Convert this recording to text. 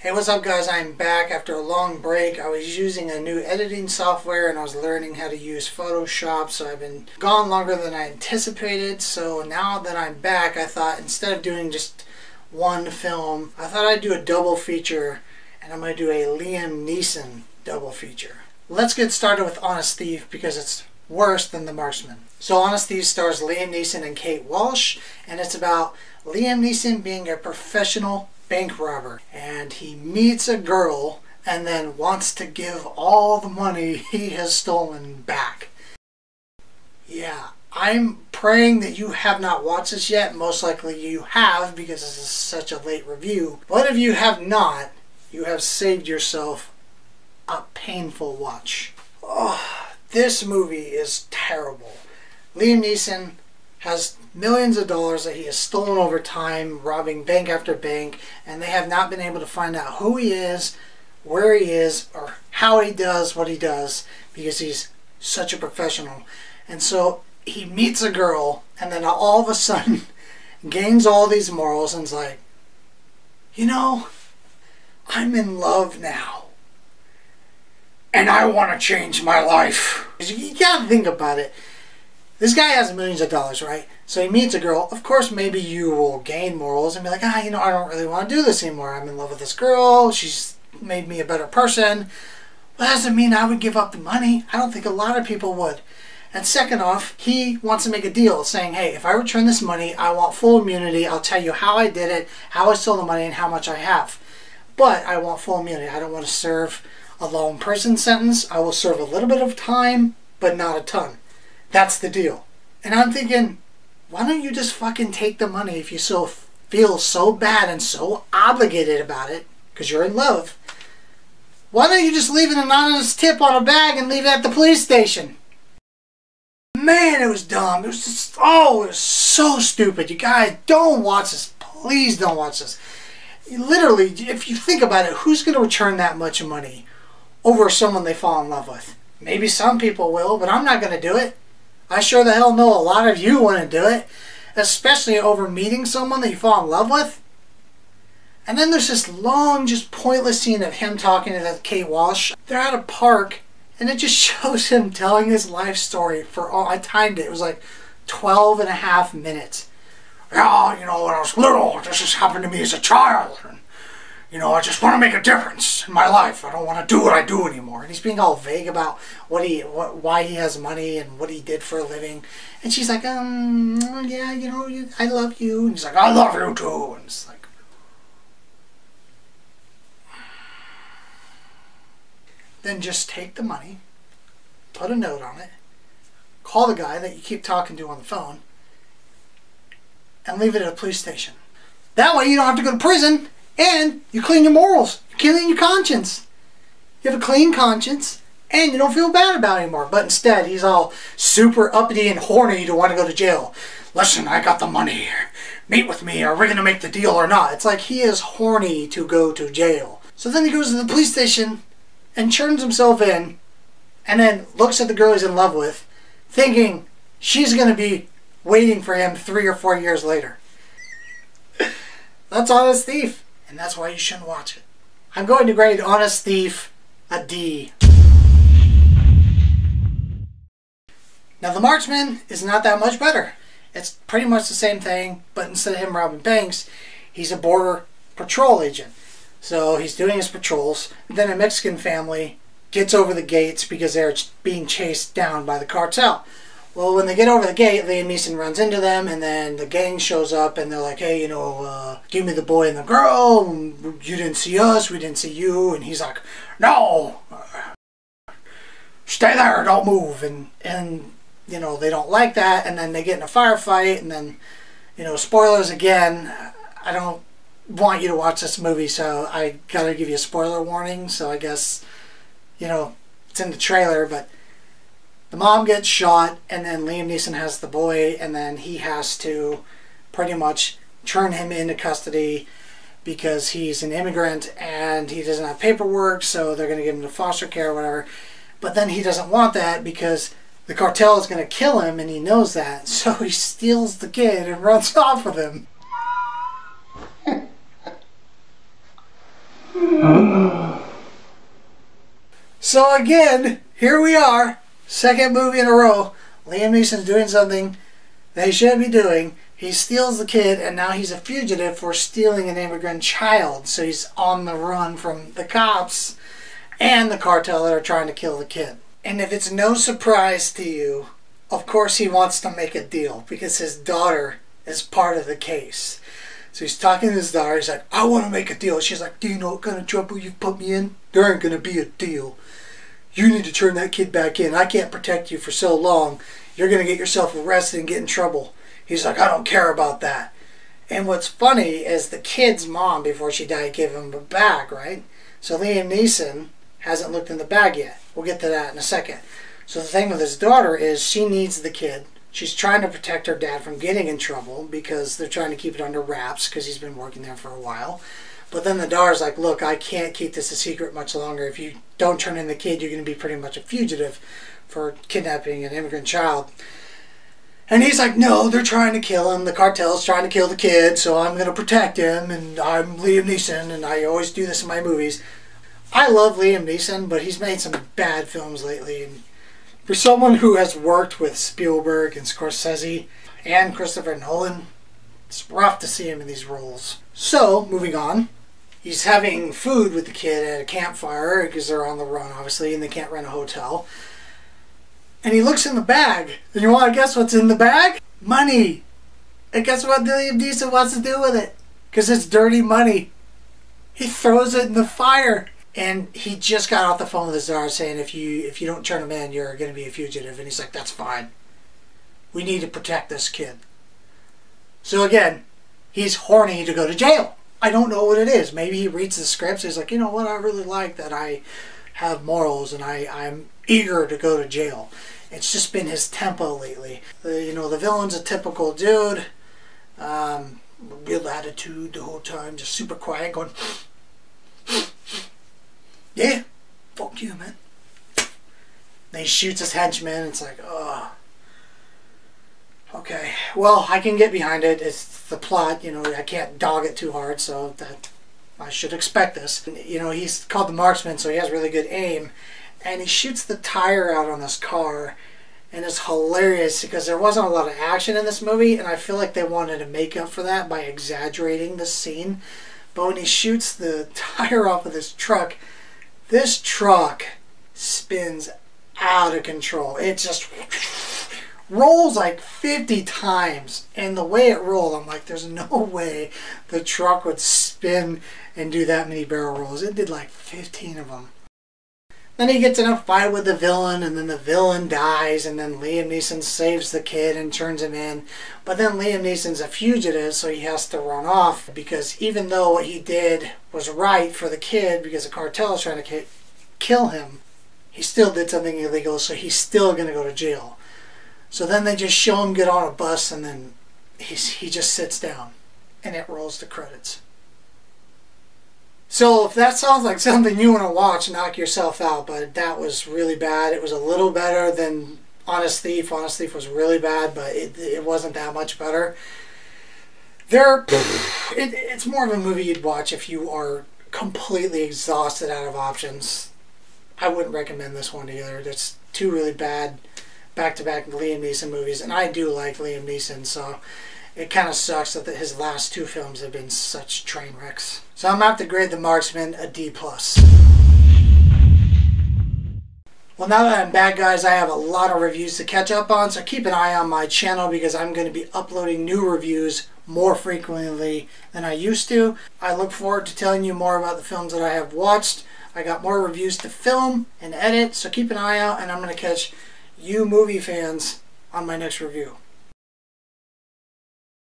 Hey, what's up guys? I'm back after a long break. I was using a new editing software and I was learning how to use Photoshop, so I've been gone longer than I anticipated. So now that I'm back, I thought instead of doing just one film, I thought I'd do a double feature, and I'm going to do a Liam Nesson double feature. Let's get started with Honest Thief because it's worse than The Marksman. So Honest Thief stars Liam Nesson and Kate Walsh, and it's about Liam Nesson being a professional bank robber, and he meets a girl and then wants to give all the money he has stolen back. Yeah, I'm praying that you have not watched this yet. Most likely you have because this is such a late review. But if you have not, you have saved yourself a painful watch. Oh, this movie is terrible. Liam Nesson has millions of dollars that he has stolen over time, robbing bank after bank, and they have not been able to find out who he is, where he is, or how he does what he does because he's such a professional. And so he meets a girl and then all of a sudden gains all these morals and's like, you know, I'm in love now and I want to change my life. You gotta think about it. This guy has millions of dollars, right? So he meets a girl. Of course, maybe you will gain morals and be like, you know, I don't really want to do this anymore. I'm in love with this girl. She's made me a better person. Well, that doesn't mean I would give up the money. I don't think a lot of people would. And second off, he wants to make a deal saying, hey, if I return this money, I want full immunity. I'll tell you how I did it, how I stole the money, and how much I have. But I want full immunity. I don't want to serve a long prison sentence. I will serve a little bit of time, but not a ton. That's the deal. And I'm thinking, why don't you just fucking take the money if you feel so bad and so obligated about it because you're in love? Why don't you just leave an anonymous tip on a bag and leave it at the police station? Man, it was dumb. It was just, it was so stupid. You guys, don't watch this. Please don't watch this. Literally, if you think about it, who's going to return that much money over someone they fall in love with? Maybe some people will, but I'm not going to do it. I sure the hell know a lot of you want to do it, especially over meeting someone that you fall in love with. And then there's this long, just pointless scene of him talking to Kate Walsh. They're at a park, and it just shows him telling his life story for all, I timed it, it was like 12.5 minutes. Yeah, you know, when I was little, this has happened to me as a child. And, you know, I just want to make a difference in my life. I don't want to do what I do anymore. And he's being all vague about why he has money and what he did for a living. And she's like, yeah, you know, I love you. And he's like, I love you too. And it's like, then just take the money, put a note on it, call the guy that you keep talking to on the phone, and leave it at a police station. That way you don't have to go to prison. And you clean your morals. You clean your conscience. You have a clean conscience and you don't feel bad about it anymore. But instead, he's all super uppity and horny to want to go to jail. Listen, I got the money. Meet with me. Are we going to make the deal or not? It's like he is horny to go to jail. So then he goes to the police station and turns himself in and then looks at the girl he's in love with, thinking she's going to be waiting for him 3 or 4 years later. That's Honest Thief. And that's why you shouldn't watch it. I'm going to grade Honest Thief a D. Now The Marksman is not that much better. It's pretty much the same thing, but instead of him robbing banks, he's a border patrol agent. So he's doing his patrols. Then a Mexican family gets over the gates because they're being chased down by the cartel. Well, when they get over the gate, Liam Nesson runs into them, and then the gang shows up, and they're like, hey, you know, give me the boy and the girl. You didn't see us, we didn't see you. And he's like, no, stay there, don't move. And you know, they don't like that, and then they get in a firefight, and then, you know, spoilers again. I don't want you to watch this movie, so I gotta give you a spoiler warning. So I guess, you know, it's in the trailer, but the mom gets shot, and then Liam Neeson has the boy, and then he has to pretty much turn him into custody because he's an immigrant and he doesn't have paperwork, so they're going to give him to foster care or whatever. But then he doesn't want that because the cartel is going to kill him, and he knows that, so he steals the kid and runs off with him. So again, here we are, second movie in a row. Liam Neeson's doing something that he shouldn't be doing. He steals the kid, and now he's a fugitive for stealing an immigrant child. So he's on the run from the cops and the cartel that are trying to kill the kid. And if it's no surprise to you, of course he wants to make a deal because his daughter is part of the case. So he's talking to his daughter. He's like, I want to make a deal. She's like, do you know what kind of trouble you've put me in? There ain't going to be a deal. You need to turn that kid back in. I can't protect you for so long. You're going to get yourself arrested and get in trouble. He's like, I don't care about that. And what's funny is the kid's mom, before she died, gave him a bag, right? So Liam Neeson hasn't looked in the bag yet. We'll get to that in a second. So the thing with his daughter is she needs the kid. She's trying to protect her dad from getting in trouble because they're trying to keep it under wraps because he's been working there for a while. But then the daughter's like, look, I can't keep this a secret much longer. If you don't turn in the kid, you're going to be pretty much a fugitive for kidnapping an immigrant child. And he's like, no, they're trying to kill him. The cartel's trying to kill the kid, so I'm going to protect him. And I'm Liam Neeson, and I always do this in my movies. I love Liam Neeson, but he's made some bad films lately. And for someone who has worked with Spielberg and Scorsese and Christopher Nolan, it's rough to see him in these roles. So, moving on. He's having food with the kid at a campfire because they're on the run, obviously, and they can't rent a hotel. And he looks in the bag. And you want to guess what's in the bag? Money. And guess what Liam Neeson wants to do with it? Because it's dirty money. He throws it in the fire. And he just got off the phone with his daughter saying, if you don't turn him in, you're going to be a fugitive. And he's like, that's fine. We need to protect this kid. So again, he's horny to go to jail. I don't know what it is. Maybe he reads the scripts. He's like, you know what? I really like that I have morals and I'm eager to go to jail. It's just been his tempo lately. The villain's a typical dude. Real attitude the whole time. Just super quiet going... Yeah, fuck you, man. Then he shoots his henchman. It's like, oh. Okay, well, I can get behind it. It's the plot, I can't dog it too hard, so that I should expect this. He's called the Marksman, so he has really good aim. And he shoots the tire out on this car, and it's hilarious because there wasn't a lot of action in this movie, and I feel like they wanted to make up for that by exaggerating the scene. But when he shoots the tire off of this truck spins out of control. It just rolls like 50 times. And the way it rolled, I'm like, there's no way the truck would spin and do that many barrel rolls. It did like 15 of them. Then he gets in a fight with the villain, and then the villain dies, and then Liam Neeson saves the kid and turns him in. But then Liam Neeson's a fugitive, so he has to run off, because even though what he did was right for the kid, because the cartel is trying to kill him, he still did something illegal, so he's still going to go to jail. So then they just show him get on a bus, and then he just sits down, and it rolls the credits. So if that sounds like something you want to watch, knock yourself out. But that was really bad. It was a little better than Honest Thief. Honest Thief was really bad, but it wasn't that much better. It's more of a movie you'd watch if you are completely exhausted out of options. I wouldn't recommend this one either. There's two really bad back-to-back Liam Neeson movies, and I do like Liam Neeson, so it kind of sucks that his last two films have been such train wrecks. So I'm going to have to grade The Marksman a D+. Well, now that I'm back, guys, I have a lot of reviews to catch up on, so keep an eye on my channel because I'm going to be uploading new reviews more frequently than I used to. I look forward to telling you more about the films that I have watched. I got more reviews to film and edit, so keep an eye out, and I'm going to catch you movie fans on my next review.